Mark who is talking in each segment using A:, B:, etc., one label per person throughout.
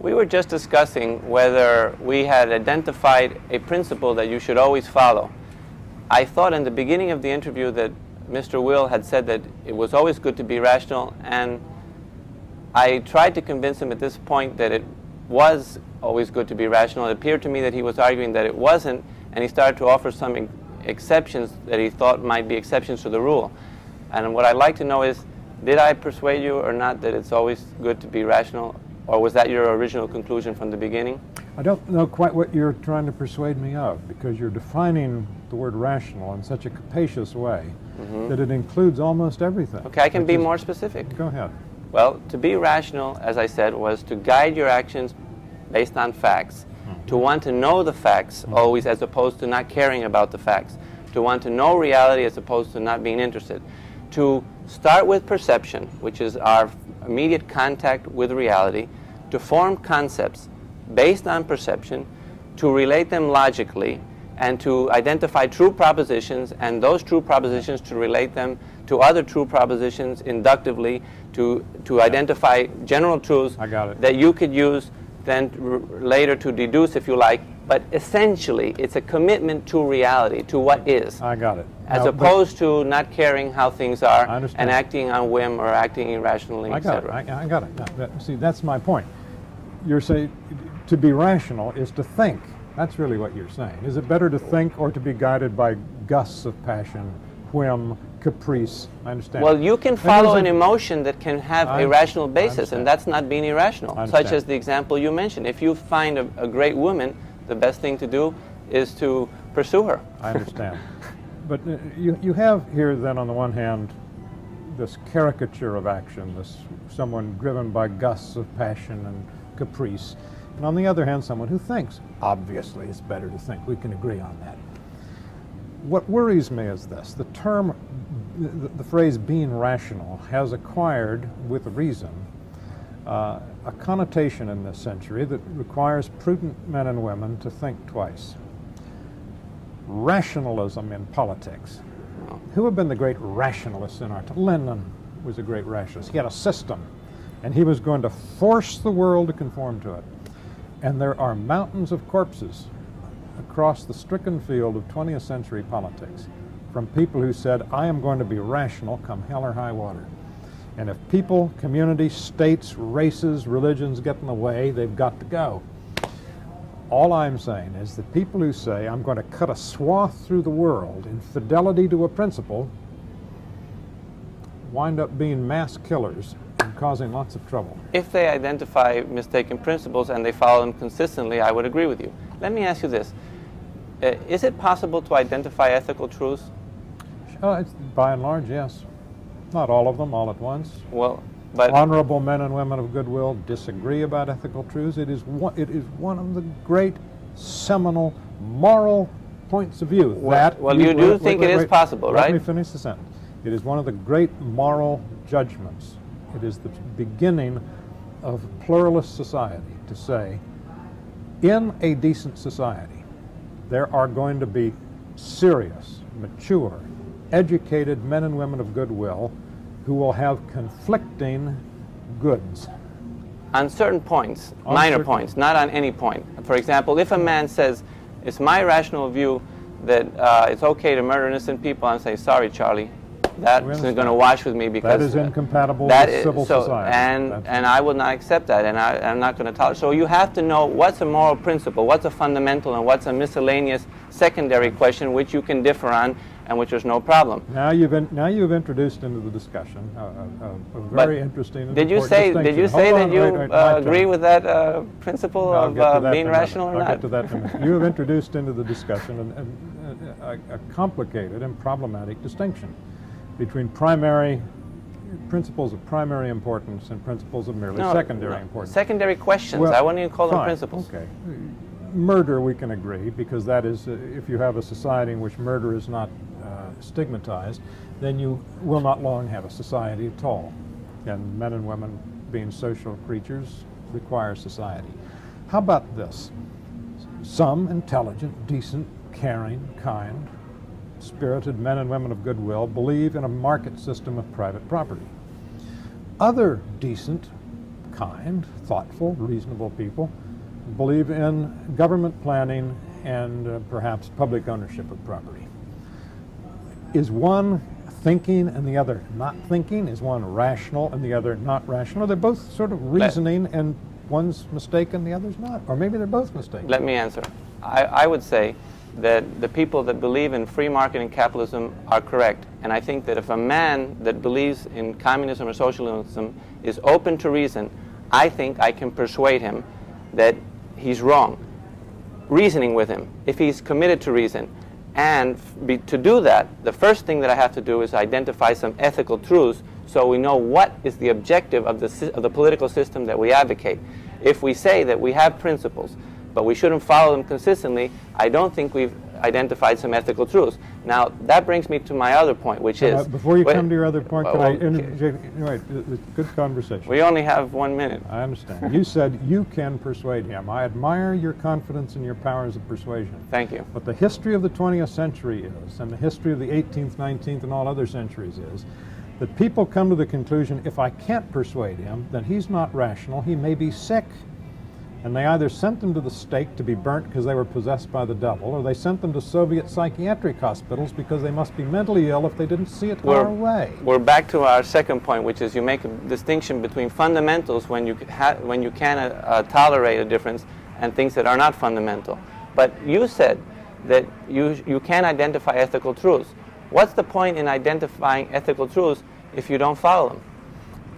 A: We were just discussing whether we had identified a principle that you should always follow. I thought in the beginning of the interview that Mr. Will had said that it was always good to be rational, and I tried to convince him at this point that it was always good to be rational. It appeared to me that he was arguing that it wasn't, and he started to offer some exceptions that he thought might be exceptions to the rule. And what I'd like to know is, did I persuade you or not that it's always good to be rational, or was that your original conclusion from the beginning?
B: I don't know quite what you're trying to persuade me of, because you're defining the word rational in such a capacious way that it includes almost everything.
A: Okay, I can be more specific.
B: Go ahead.
A: Well, to be rational, as I said, was to guide your actions based on facts, to want to know the facts always as opposed to not caring about the facts, to want to know reality as opposed to not being interested, to start with perception, which is our immediate contact with reality, to form concepts based on perception, to relate them logically, and to identify true propositions, and those true propositions to relate them to other true propositions inductively, to identify general truths that you could use then later to deduce, if you like. But essentially, it's a commitment to reality, to what is.
B: I got it.
A: As opposed to not caring how things are and acting on whim or acting irrationally, etc.
B: I got it. See, that's my point. You're saying to be rational is to think. That's really what you're saying. Is it better to think or to be guided by gusts of passion, whim, caprice? I understand.
A: Well, you can follow an emotion that can have a rational basis, and that's not being irrational, such as the example you mentioned. If you find a great woman, the best thing to do is to pursue her.
B: I understand. But you have here then, on the one hand, this caricature of action, this someone driven by gusts of passion and caprice, and on the other hand, someone who thinks. Obviously, it's better to think. We can agree on that. What worries me is this. The term, the phrase being rational has acquired, with reason, a connotation in this century that requires prudent men and women to think twice. Rationalism in politics. Who have been the great rationalists in our time? Lenin was a great rationalist. He had a system, and he was going to force the world to conform to it. And there are mountains of corpses across the stricken field of 20th century politics from people who said, I am going to be rational come hell or high water. And if people, communities, states, races, religions get in the way, they've got to go. All I'm saying is that people who say, I'm going to cut a swath through the world in fidelity to a principle, wind up being mass killers and causing lots of trouble.
A: If they identify mistaken principles and they follow them consistently, I would agree with you. Let me ask you this. Is it possible to identify ethical truths?
B: It's, by and large, yes. Not all of them all at once.
A: Well, but
B: honorable men and women of goodwill disagree about ethical truths. It is one of the great seminal moral points of view.
A: Well, you do think it is possible, right?
B: Let me finish the sentence. It is one of the great moral judgments. It is the beginning of pluralist society to say, in a decent society, there are going to be serious, mature, educated men and women of goodwill who will have conflicting goods.
A: On certain points, minor points, not on any point. For example, if a man says, it's my rational view that it's okay to murder innocent people, I'm saying, sorry, Charlie, that isn't going to wash with me because
B: that is incompatible with civil society.
A: And I will not accept that, and I'm not going to tolerate. So you have to know what's a moral principle, what's a fundamental, and what's a miscellaneous secondary question which you can differ on and which there's no problem.
B: Now you've introduced into the discussion a very interesting and important distinction.
A: Did you say that you agree with that principle of being rational or not?
B: I'll get to that in a minute. You have introduced into the discussion a complicated and problematic distinction between principles of primary importance and principles of merely secondary importance.
A: Secondary questions. Well, I wouldn't even call them principles.
B: Okay. Murder, we can agree, because that is, if you have a society in which murder is not stigmatized, then you will not long have a society at all. And men and women, being social creatures, require society. How about this? Some intelligent, decent, caring, kind, spirited men and women of goodwill believe in a market system of private property. Other decent, kind, thoughtful, reasonable people believe in government planning and perhaps public ownership of property. Is one thinking and the other not thinking? Is one rational and the other not rational? They're both sort of reasoning and one's mistaken, the other's not. Or maybe they're both mistaken.
A: Let me answer. I would say that the people that believe in free market and capitalism are correct. And I think that if a man that believes in communism or socialism is open to reason, I think I can persuade him that he's wrong. Reasoning with him, if he's committed to reason. And to do that, the first thing that I have to do is identify some ethical truths so we know what is the objective of the political system that we advocate. If we say that we have principles, but we shouldn't follow them consistently, I don't think we've identified some ethical truths. Now, that brings me to my other point, which is...
B: Before you come to your other point, could I interject? Wait, good conversation.
A: We only have 1 minute.
B: I understand. You said you can persuade him. I admire your confidence in your powers of persuasion.
A: Thank you.
B: But the history of the 20th century is, and the history of the 18th, 19th, and all other centuries is, that people come to the conclusion, if I can't persuade him, then he's not rational, he may be sick. And they either sent them to the stake to be burnt because they were possessed by the devil, or they sent them to Soviet psychiatric hospitals because they must be mentally ill if they didn't see it far away.
A: We're back to our second point, which is you make a distinction between fundamentals when you can tolerate a difference and things that are not fundamental. But you said that you can identify ethical truths. What's the point in identifying ethical truths if you don't follow them?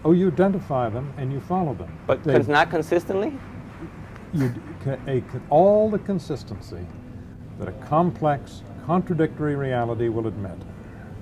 B: Oh, you identify them and you follow them.
A: But not consistently?
B: All the consistency that a complex, contradictory reality will admit.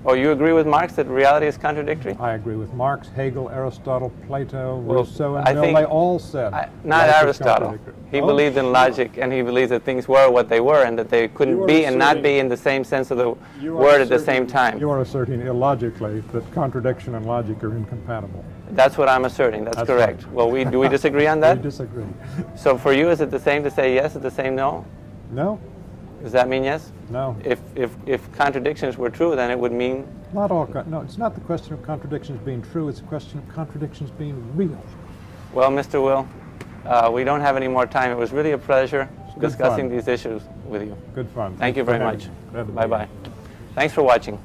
A: Oh, you agree with Marx that reality is contradictory?
B: I agree with Marx, Hegel, Aristotle, Plato, Rousseau, and Mill. They all said...
A: Not Aristotle. He believed in logic, and he believed that things were what they were, and that they couldn't be and not be in the same sense of the word at the same time.
B: You are asserting illogically that contradiction and logic are incompatible.
A: That's what I'm asserting. That's correct.
B: Right.
A: Well, do we disagree on that?
B: We disagree.
A: So for you, is it the same to say yes, is the same no?
B: No.
A: Does that mean yes?
B: No.
A: If contradictions were true, then it would mean...
B: Not all. No, it's not the question of contradictions being true. It's a question of contradictions being real.
A: Well, Mr. Will, we don't have any more time. It was really a pleasure discussing these issues with you.
B: Good fun.
A: Thank you very much. Bye-bye. Thanks for watching.